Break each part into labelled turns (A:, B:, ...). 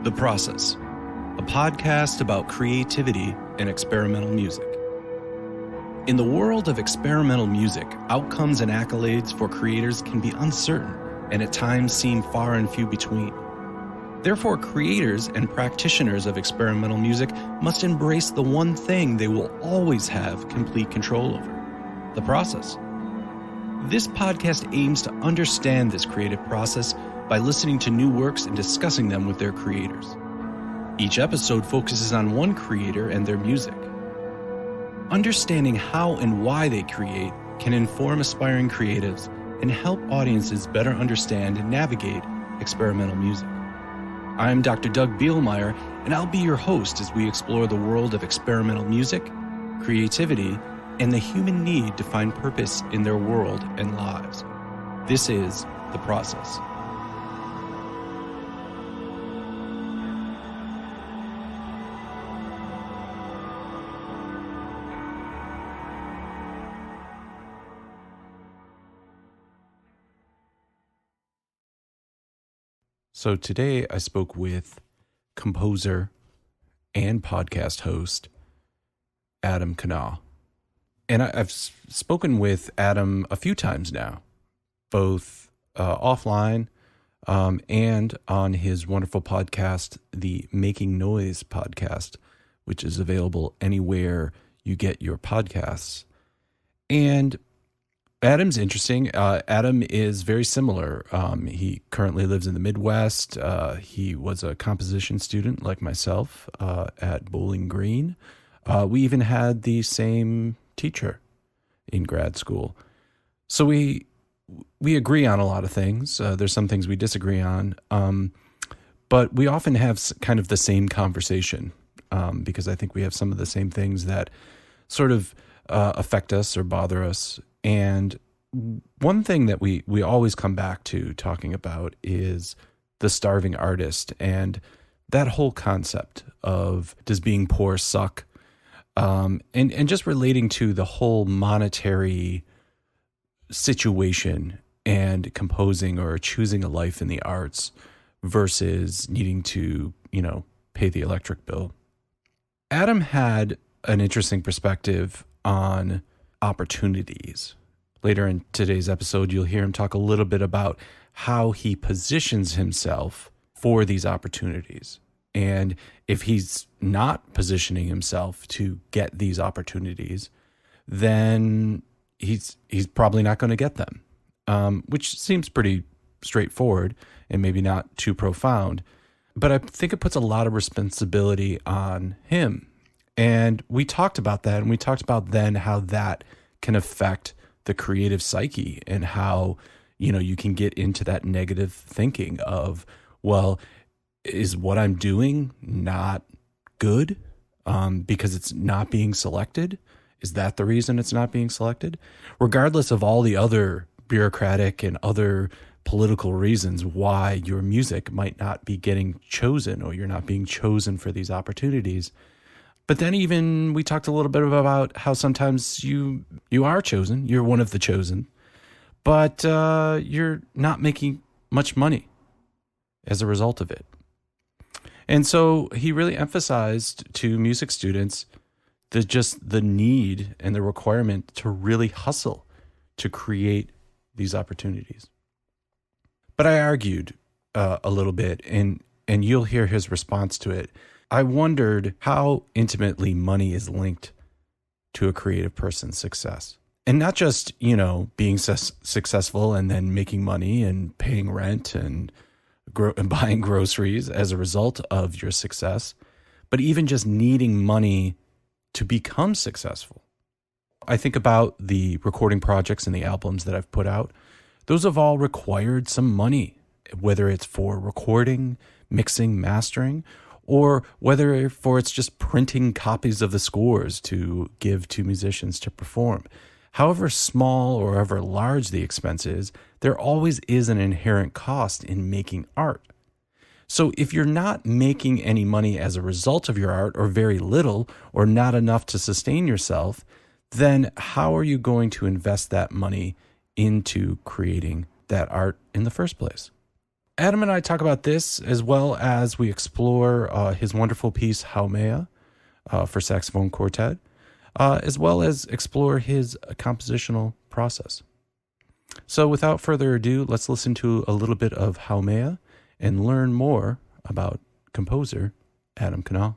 A: The Process, a podcast about creativity and experimental music. In the world of experimental music, outcomes and accolades for creators can be uncertain and at times seem far and few between. Therefore, creators and practitioners of experimental music must embrace the one thing they will always have complete control over: the process. This podcast aims to understand this creative process by listening to new works and discussing them with their creators. Each episode focuses on one creator and their music. Understanding how and why they create can inform aspiring creatives and help audiences better understand and navigate experimental music. I'm Dr. Doug Bielmeyer, and I'll be your host as we explore the world of experimental music, creativity, and the human need to find purpose in their world and lives. This is The Process. So today I spoke with composer and podcast host Adam Kennaugh. And I've spoken with Adam a few times now, both offline and on his wonderful podcast, the Making Noise podcast, which is available anywhere you get your podcasts. And Adam's interesting. Adam is very similar. He currently lives in the Midwest. He was a composition student like myself at Bowling Green. We even had the same teacher in grad school. So we agree on a lot of things. There's some things we disagree on, but we often have kind of the same conversation because I think we have some of the same things that sort of affect us or bother us. And one thing that we always come back to talking about is the starving artist and that whole concept of does being poor suck? And just relating to the whole monetary situation and composing or choosing a life in the arts versus needing to, pay the electric bill. Adam had an interesting perspective on opportunities. Later in today's episode, you'll hear him talk a little bit about how he positions himself for these opportunities. And if he's not positioning himself to get these opportunities, then he's probably not going to get them, which seems pretty straightforward and maybe not too profound. But I think it puts a lot of responsibility on him. And we talked about that, and we talked about then how that can affect the creative psyche and how, you can get into that negative thinking of, well, is what I'm doing not good because it's not being selected? Is that the reason it's not being selected? Regardless of all the other bureaucratic and other political reasons why your music might not be getting chosen or you're not being chosen for these opportunities. But then even we talked a little bit about how sometimes you are chosen, you're one of the chosen, but you're not making much money as a result of it. And so he really emphasized to music students the need and the requirement to really hustle to create these opportunities. But I argued a little bit, and you'll hear his response to it. I wondered how intimately money is linked to a creative person's success. And not just, being successful and then making money and paying rent and buying groceries as a result of your success, but even just needing money to become successful. I think about the recording projects and the albums that I've put out. Those have all required some money, whether it's for recording, mixing, mastering, or whether it's just printing copies of the scores to give to musicians to perform. However small or however large the expense is, there always is an inherent cost in making art. So if you're not making any money as a result of your art, or very little, or not enough to sustain yourself, then how are you going to invest that money into creating that art in the first place? Adam and I talk about this as well as we explore his wonderful piece, Haumea, for saxophone quartet, as well as explore his compositional process. So without further ado, let's listen to a little bit of Haumea and learn more about composer Adam Kennaugh.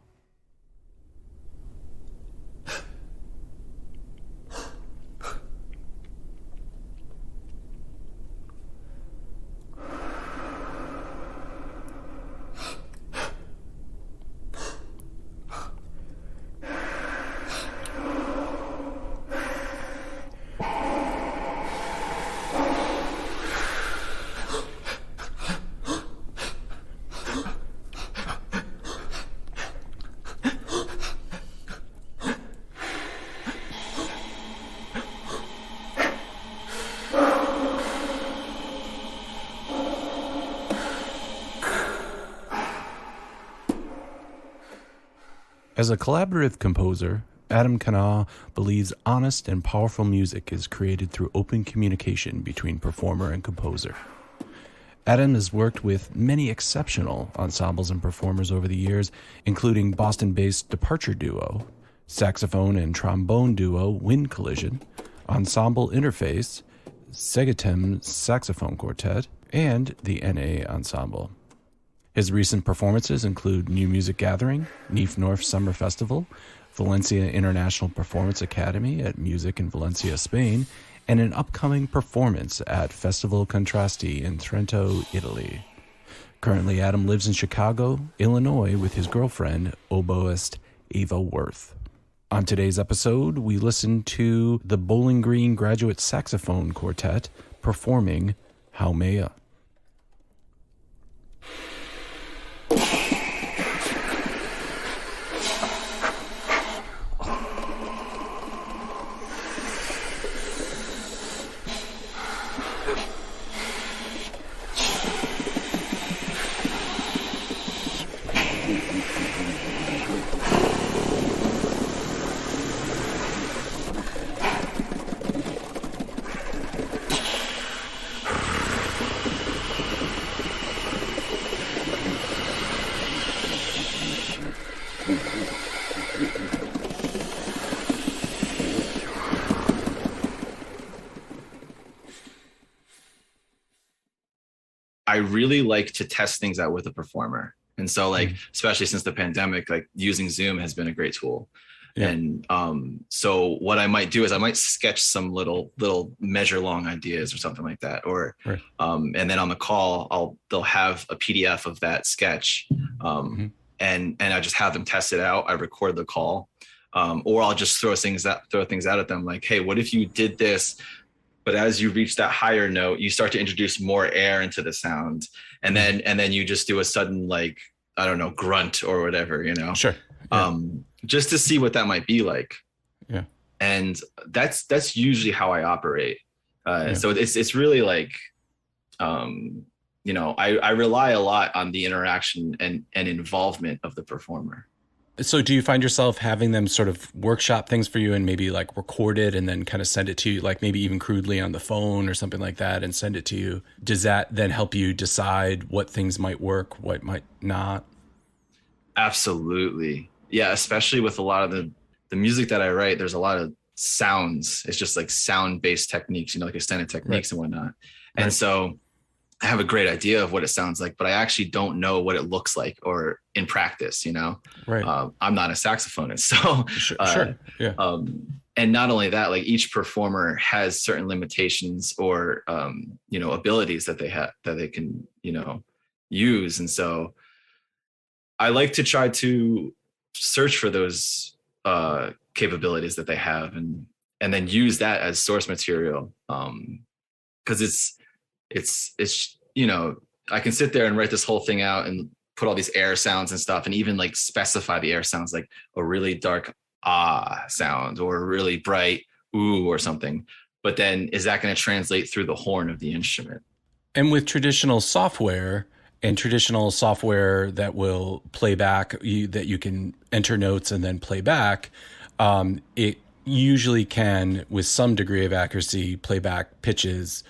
A: As a collaborative composer, Adam Kennaugh believes honest and powerful music is created through open communication between performer and composer. Adam has worked with many exceptional ensembles and performers over the years, including Boston-based Departure Duo, saxophone and trombone duo Wind Collision, Ensemble Interface, Segatem Saxophone Quartet, and the NA Ensemble. His recent performances include New Music Gathering, NIF North Summer Festival, Valencia International Performance Academy at Music in Valencia, Spain, and an upcoming performance at Festival Contrasti in Trento, Italy. Currently, Adam lives in Chicago, Illinois with his girlfriend, oboist Ava Worth. On today's episode, we listen to the Bowling Green Graduate Saxophone Quartet performing Haumea.
B: I really like to test things out with a performer. And so like, especially since the pandemic, like using Zoom has been a great tool. Yeah. And so what I might do is I might sketch some little measure long ideas or something like that. Or, right. And then on the call, they'll have a PDF of that sketch. And I just have them test it out. I record the call. Or I'll just throw things out at them like, hey, what if you did this? But as you reach that higher note, you start to introduce more air into the sound. And then you just do a sudden, like, I don't know, grunt or whatever, you know? Sure. Yeah. Just to see what that might be like. Yeah. And that's usually how I operate. So it's really like, you know, I rely a lot on the interaction and involvement of the performer.
A: So do you find yourself having them sort of workshop things for you and maybe like record it and then kind of send it to you, like maybe even crudely on the phone or something like that and send it to you? Does that then help you decide what things might work, what might not?
B: Absolutely. Yeah, especially with a lot of the music that I write, there's a lot of sounds. It's just like sound-based techniques, you know, like extended techniques and whatnot. And so I have a great idea of what it sounds like, but I actually don't know what it looks like or in practice, you know, I'm not a saxophonist. So, sure. Yeah. And not only that, like each performer has certain limitations or, you know, abilities that they have, that they can, you know, use. And so I like to try to search for those capabilities that they have and then use that as source material. 'Cause it's, you know, I can sit there and write this whole thing out and put all these air sounds and stuff and even like specify the air sounds like a really dark sound or a really bright ooh or something. But then is that going to translate through the horn of the instrument?
A: And with traditional software that will play back, that you can enter notes and then play back, it usually can, with some degree of accuracy, play back pitches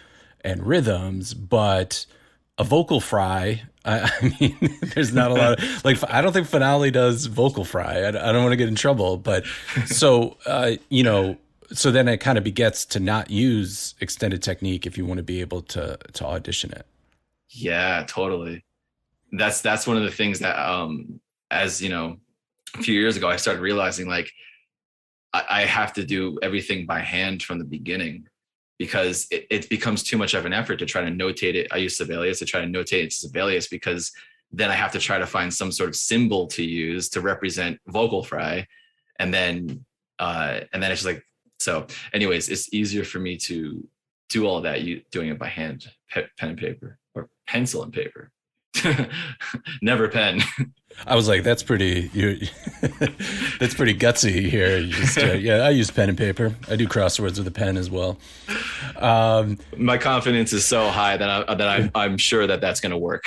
A: and rhythms, but a vocal fry. I mean, there's not a lot of, like, I don't think Finale does vocal fry. I don't want to get in trouble, but so, so then it kind of begets to not use extended technique if you want to be able to audition it.
B: Yeah, totally. That's one of the things that, as you know, a few years ago, I started realizing like I have to do everything by hand from the beginning, because it becomes too much of an effort to try to notate it. I use Sibelius to try to notate it to Sibelius, because then I have to try to find some sort of symbol to use to represent vocal fry. And then it's just like, so anyways, it's easier for me to do all of that, doing it by hand, pen and paper, or pencil and paper. Never pen.
A: I was like, that's pretty that's pretty gutsy here. You just, yeah, I use pen and paper. I do crosswords with a pen as well.
B: My confidence is so high that I'm sure that that's going to work.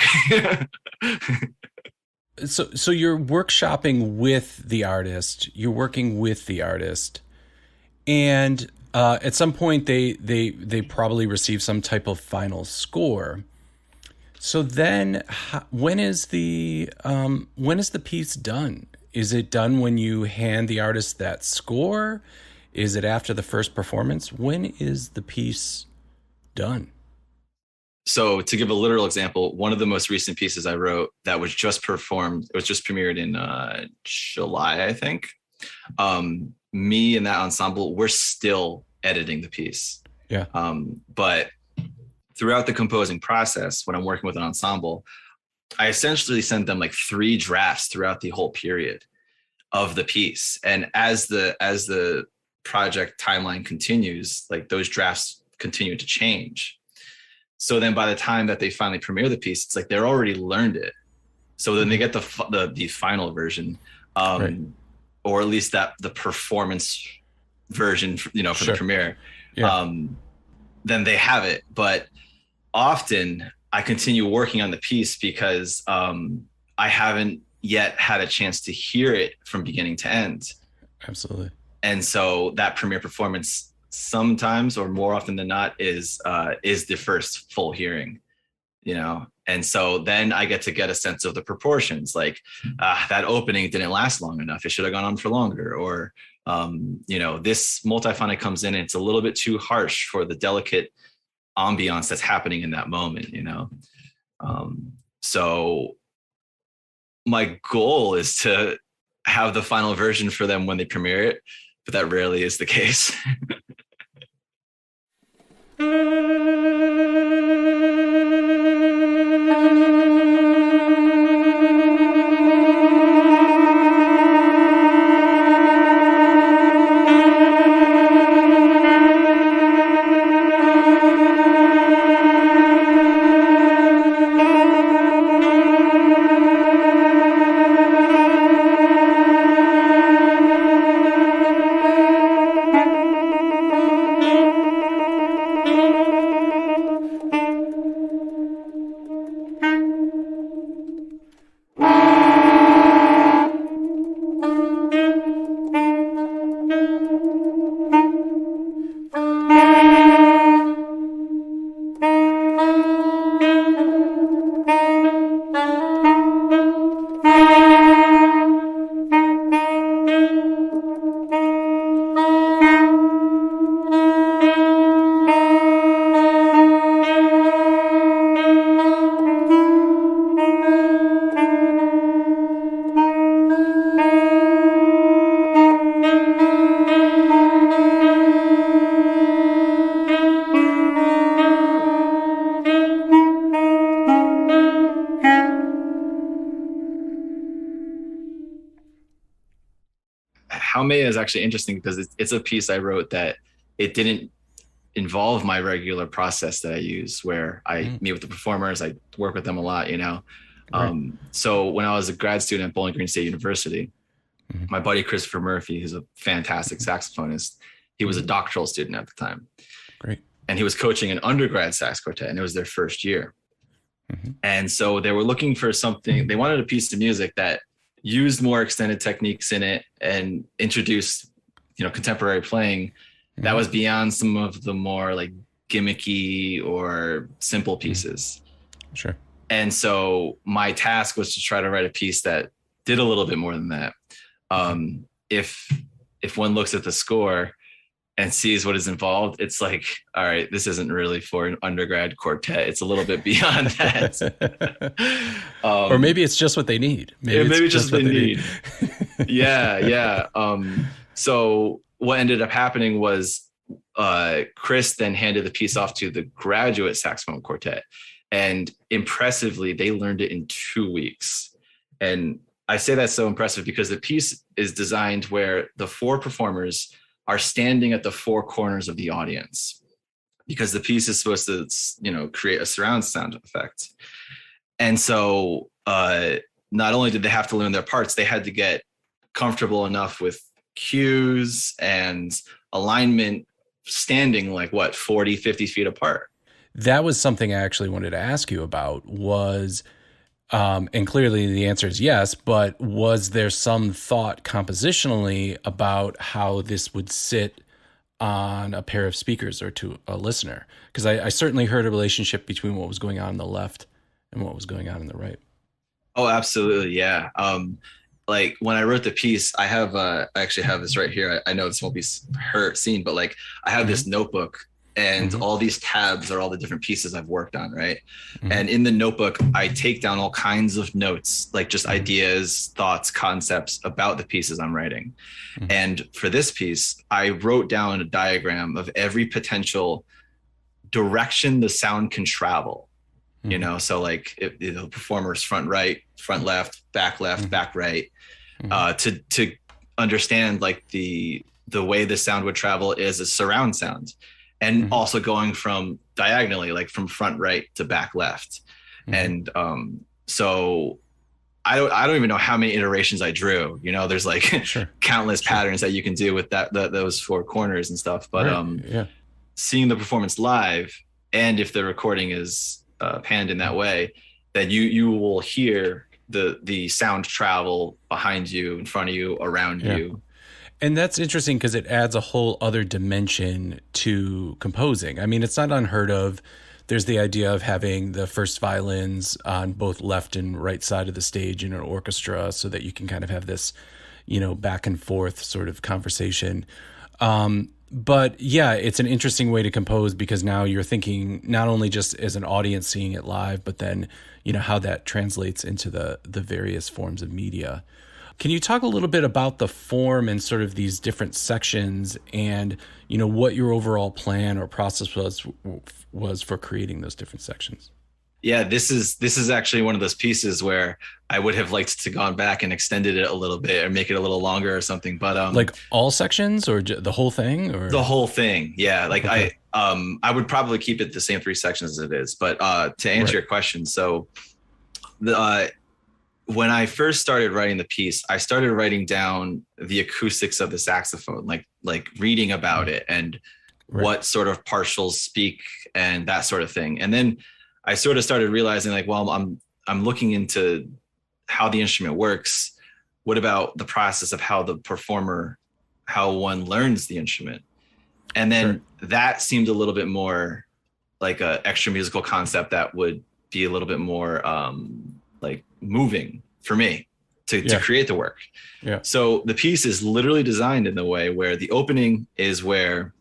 A: So you're workshopping with the artist. You're working with the artist, and at some point they probably receive some type of final score. So then, when is the piece done? Is it done when you hand the artist that score? Is it after the first performance? When is the piece done?
B: So to give a literal example, one of the most recent pieces I wrote that was just performed, it was just premiered in July, I think. Me and that ensemble, we're still editing the piece.
A: Yeah.
B: But throughout the composing process, when I'm working with an ensemble, I essentially send them like 3 drafts throughout the whole period of the piece. And as the project timeline continues, like those drafts continue to change. So then by the time that they finally premiere the piece, it's like they're already learned it. So then they get the final version,
A: right.
B: Or at least the performance version, for
A: Sure.
B: the premiere.
A: Yeah.
B: Then they have it. But often I continue working on the piece because I haven't yet had a chance to hear it from beginning to end.
A: Absolutely.
B: And so that premiere performance sometimes, or more often than not, is the first full hearing, And so then I get a sense of the proportions, like that opening didn't last long enough. It should have gone on for longer. Or, this multiphonic comes in and it's a little bit too harsh for the delicate ambiance that's happening in that moment, So my goal is to have the final version for them when they premiere it, but that rarely is the case. Haumea is actually interesting because it's a piece I wrote that it didn't involve my regular process that I use, where I meet with the performers, I work with them a lot,
A: Right.
B: So when I was a grad student at Bowling Green State University, my buddy Christopher Murphy, who's a fantastic saxophonist, he was a doctoral student at the time.
A: Great.
B: And he was coaching an undergrad sax quartet, and it was their first year. And so they were looking for something, they wanted a piece of music that used more extended techniques in it and introduced, contemporary playing that was beyond some of the more like gimmicky or simple pieces.
A: Sure.
B: And so my task was to try to write a piece that did a little bit more than that. If one looks at the score and sees what is involved, it's like, all right, this isn't really for an undergrad quartet. It's a little bit beyond that.
A: Or maybe it's just what they need.
B: Maybe it's just what they need. Yeah. So what ended up happening was Chris then handed the piece off to the graduate saxophone quartet. And impressively, they learned it in 2 weeks. And I say that's so impressive because the piece is designed where the 4 performers are standing at the 4 corners of the audience, because the piece is supposed to, create a surround sound effect. And so not only did they have to learn their parts, they had to get comfortable enough with cues and alignment standing 40, 50 feet apart.
A: That was something I actually wanted to ask you about was, and clearly the answer is yes, but was there some thought compositionally about how this would sit on a pair of speakers or to a listener? Because I certainly heard a relationship between what was going on the left and what was going on in the right.
B: Oh, absolutely. Yeah. When I wrote the piece, I actually have this right here. I know this won't be seen, but I have this notebook. And all these tabs are all the different pieces I've worked on, right? And in the notebook, I take down all kinds of notes, just ideas, thoughts, concepts about the pieces I'm writing. And for this piece, I wrote down a diagram of every potential direction the sound can travel. So if the performer's front right, front left, back right, to understand the way the sound would travel is a surround sound. And also going from diagonally, from front right to back left. And so I don't even know how many iterations I drew. There's countless patterns that you can do with those 4 corners and stuff. But seeing the performance live, and if the recording is panned in that way, then you will hear the sound travel behind you, in front of you, around you.
A: And that's interesting because it adds a whole other dimension to composing. I mean, it's not unheard of. There's the idea of having the first violins on both left and right side of the stage in an orchestra so that you can kind of have this, back and forth sort of conversation. But yeah, it's an interesting way to compose because now you're thinking not only just as an audience seeing it live, but then, how that translates into the various forms of media. Can you talk a little bit about the form and sort of these different sections and, what your overall plan or process was for creating those different sections?
B: Yeah, this is actually one of those pieces where I would have liked to gone back and extended it a little bit or make it a little longer or something. But
A: all sections or the whole thing, or
B: the whole thing? Yeah, okay. I would probably keep it the same 3 sections as it is. But to answer your question, so when I first started writing the piece, I started writing down the acoustics of the saxophone, like reading about it and what sort of partials speak and that sort of thing. And then I sort of started realizing I'm looking into how the instrument works. What about the process of how one learns the instrument? And then that seemed a little bit more like a extra musical concept that would be a little bit more moving for me to create the work. Yeah. So the piece is literally designed in the way where the opening is where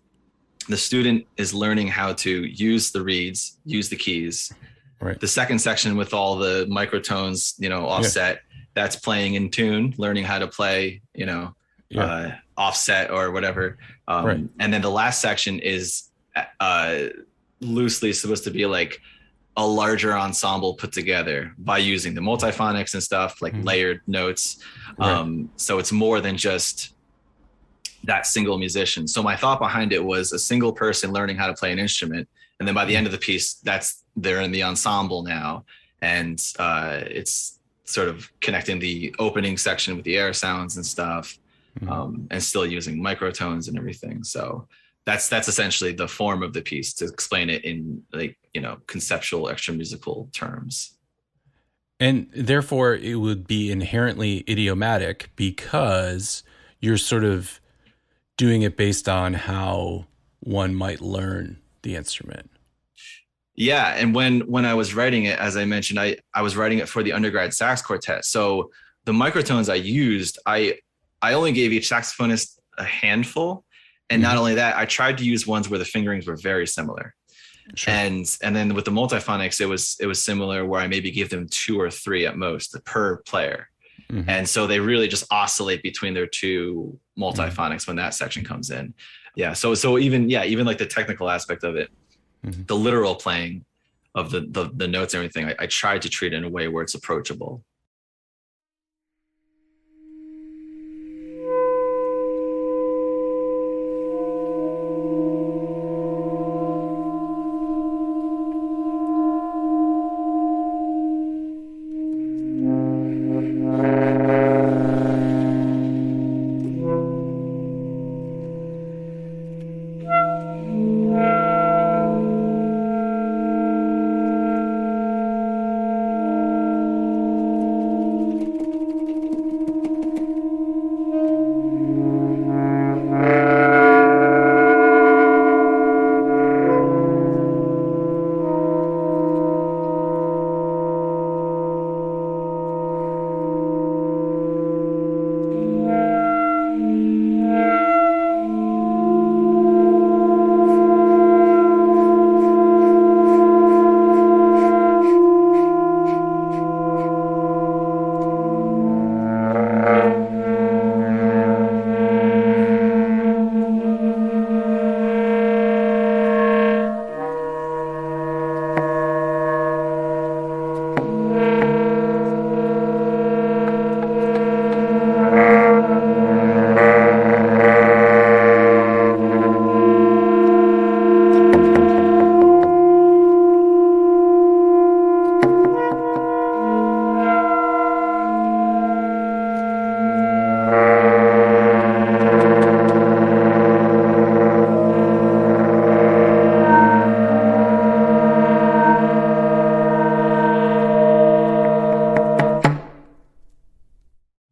B: the student is learning how to use the reeds, use the keys. Right. The second section with all the microtones, offset, that's playing in tune, learning how to play, offset or whatever. And then the last section is loosely supposed to be like a larger ensemble put together by using the multiphonics and stuff, layered notes. So it's more than just that single musician. So my thought behind it was a single person learning how to play an instrument. And then by the end of the piece, they're in the ensemble now. And it's sort of connecting the opening section with the air sounds and stuff, and still using microtones and everything. So that's essentially the form of the piece, to explain it in conceptual extra musical terms.
A: And therefore it would be inherently idiomatic because you're sort of doing it based on how one might learn the instrument.
B: Yeah. And when I was writing it, as I mentioned, I was writing it for the undergrad sax quartet. So the microtones I used, I only gave each saxophonist a handful. And not only that, I tried to use ones where the fingerings were very similar.
A: Sure.
B: And then with the multiphonics, it was similar, where I maybe gave them 2 or 3 at most per player. And so they really just oscillate between their 2 multiphonics when that section comes in. Yeah. So even like the technical aspect of it, the literal playing of the notes and everything, I tried to treat it in a way where it's approachable.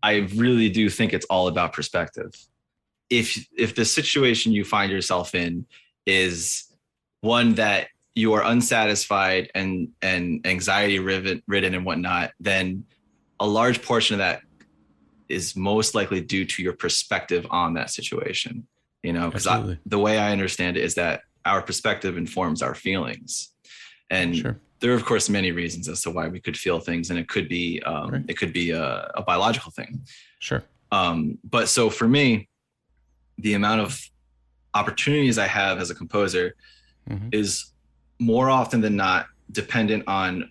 B: I really do think it's all about perspective. If the situation you find yourself in is one that you are unsatisfied and anxiety ridden and whatnot, then a large portion of that is most likely due to your perspective on that situation. You know, because the way I understand it is that our perspective informs our feelings. And there are, of course, many reasons as to why we could feel things, and it could be a biological thing.
A: Sure.
B: But so for me, the amount of opportunities I have as a composer is more often than not dependent on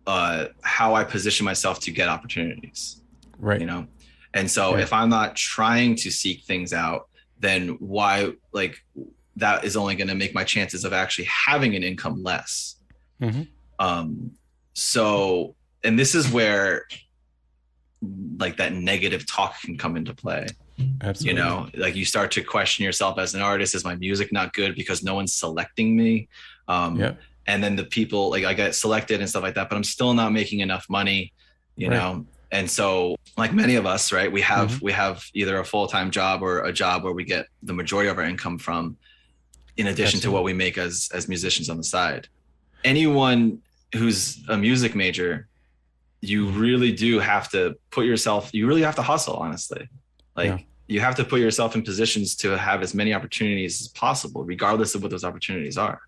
B: how I position myself to get opportunities.
A: Right.
B: You know, and so if I'm not trying to seek things out, then why, like, that is only going to make my chances of actually having an income less. So, and this is where like that negative talk can come into play. Absolutely. You know, like you start to question yourself as an artist. Is my music not good because no one's selecting me? And then the people, like, I get selected and stuff like that, but I'm still not making enough money, you know? And so, like many of us, right, we have either a full-time job or a job where we get the majority of our income from, in addition to what we make as musicians on the side. Anyone who's a music major, you really do have to you really have to hustle, honestly. Like you have to put yourself in positions to have as many opportunities as possible, regardless of what those opportunities are.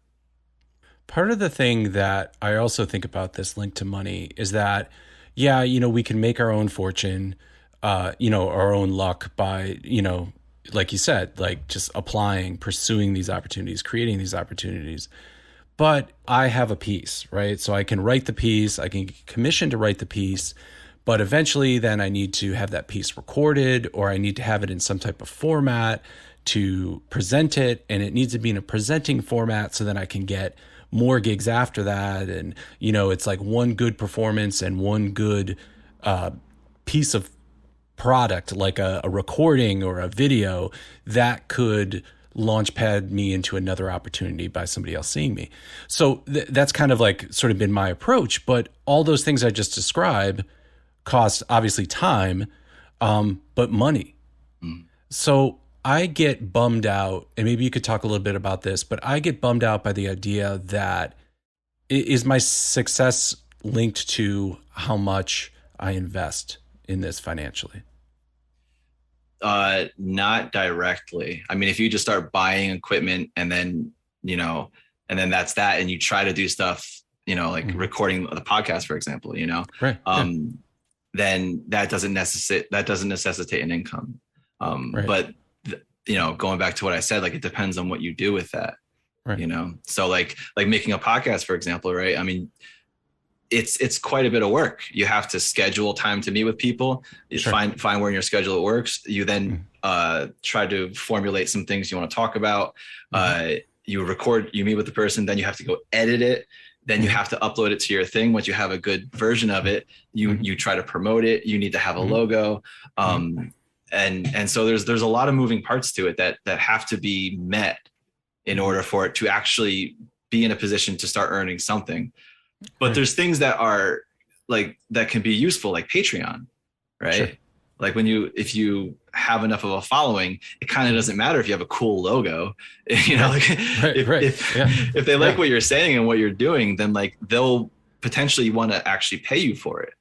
A: Part of the thing that I also think about this link to money is that, you know, we can make our own fortune, you know, our own luck by, you know, like you said, like just applying, pursuing these opportunities, creating these opportunities. But I have a piece, right? So I can write the piece, I can get commissioned to write the piece, but eventually then I need to have that piece recorded, or I need to have it in some type of format to present it. And it needs to be in a presenting format so then I can get more gigs after that. And, you know, it's like one good performance and one good piece of product, like a recording or a video, that could launchpad me into another opportunity by somebody else seeing me. So that's kind of like sort of been my approach. But all those things I just described cost obviously time, but money. So I get bummed out, and maybe you could talk a little bit about this, but I get bummed out by the idea that Is my success linked to how much I invest in this financially?
B: Not directly. I mean, if you just start buying equipment and then, and then that's that, and you try to do stuff, like recording the podcast, for example,
A: Right.
B: then that doesn't necessitate an income.
A: Right.
B: But going back to what I said, like, it depends on what you do with that,
A: right.
B: So like making a podcast, for example, right? I mean, it's quite a bit of work. You have to schedule time to meet with people. You
A: Sure.
B: find where in your schedule it works. You then try to formulate some things you want to talk about. You record, you meet with the person, then you have to go edit it. Then you have to upload it to your thing. Once you have a good version of it, you try to promote it. You need to have a logo. And so there's a lot of moving parts to it that have to be met in order for it to actually be in a position to start earning something. But there's things that are that can be useful, like Patreon, right? Sure. Like if you have enough of a following, it kind of doesn't matter if you have a cool logo, if they like what you're saying and what you're doing, then they'll potentially want to actually pay you for it.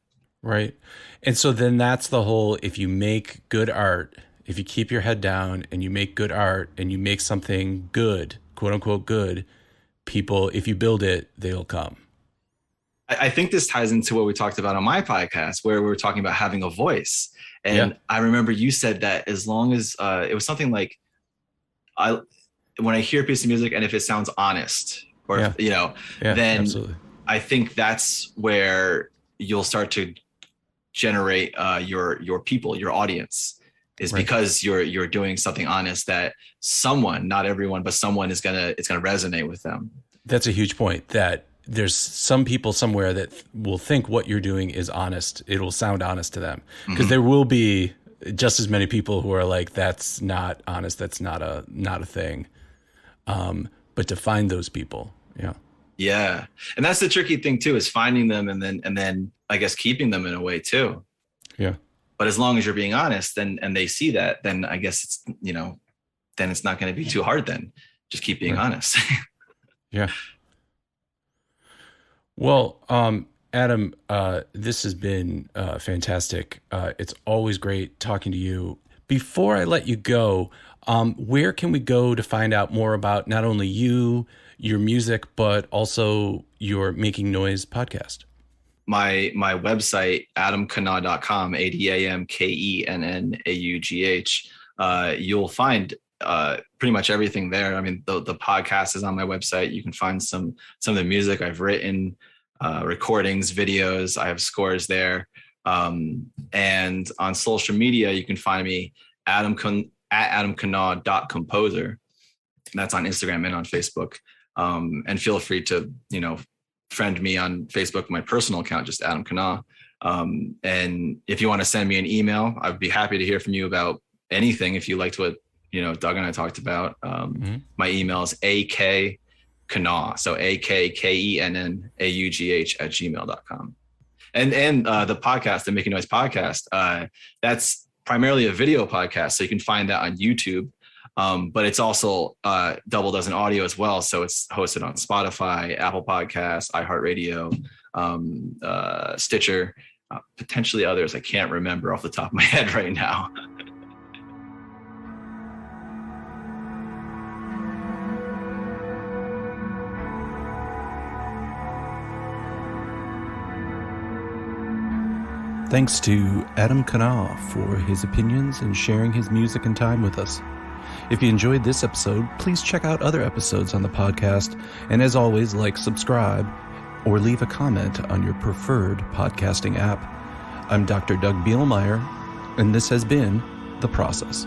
A: Right. And so then that's the whole, if you make good art, if you keep your head down and you make good art and you make something good, quote unquote good, people, if you build it, they'll come.
B: I think this ties into what we talked about on my podcast, where we were talking about having a voice. And I remember you said that as long as it was something like, when I hear a piece of music and if it sounds honest, or then
A: absolutely.
B: I think that's where you'll start to generate your people, your audience, is because you're doing something honest that someone, not everyone, but someone it's gonna resonate with them.
A: That's a huge point, that there's some people somewhere that will think what you're doing is honest. It will sound honest to them, because there will be just as many people who are like, that's not honest. That's not a thing. But to find those people. Yeah.
B: Yeah. And that's the tricky thing too, is finding them and then I guess keeping them in a way too.
A: Yeah.
B: But as long as you're being honest and they see that, then I guess it's, then it's not going to be too hard then. Just keep being honest.
A: Yeah. Well, Adam, this has been fantastic. It's always great talking to you. Before I let you go, where can we go to find out more about not only you, your music, but also your Making Noise podcast?
B: My website, adamkennaugh.com, AdamKennaugh. You'll find pretty much everything there. I mean, the podcast is on my website. You can find some of the music I've written, recordings, videos. I have scores there. And on social media, you can find me at adamkennaugh.composer. That's on Instagram and on Facebook. And feel free to, friend me on Facebook, my personal account, just Adam Kennaugh. And if you want to send me an email, I'd be happy to hear from you about anything. If you liked what, Doug and I talked about, my email is akkennaugh. So AKKENNAUGH@gmail.com. And the podcast, the Making Noise podcast, that's primarily a video podcast. So you can find that on YouTube. But it's also double dozen audio as well. So it's hosted on Spotify, Apple Podcasts, iHeartRadio, Stitcher, potentially others. I can't remember off the top of my head right now.
A: Thanks to Adam Kennaugh for his opinions and sharing his music and time with us. If you enjoyed this episode, please check out other episodes on the podcast. And as always, subscribe, or leave a comment on your preferred podcasting app. I'm Dr. Doug Bielmeyer, and this has been The Process.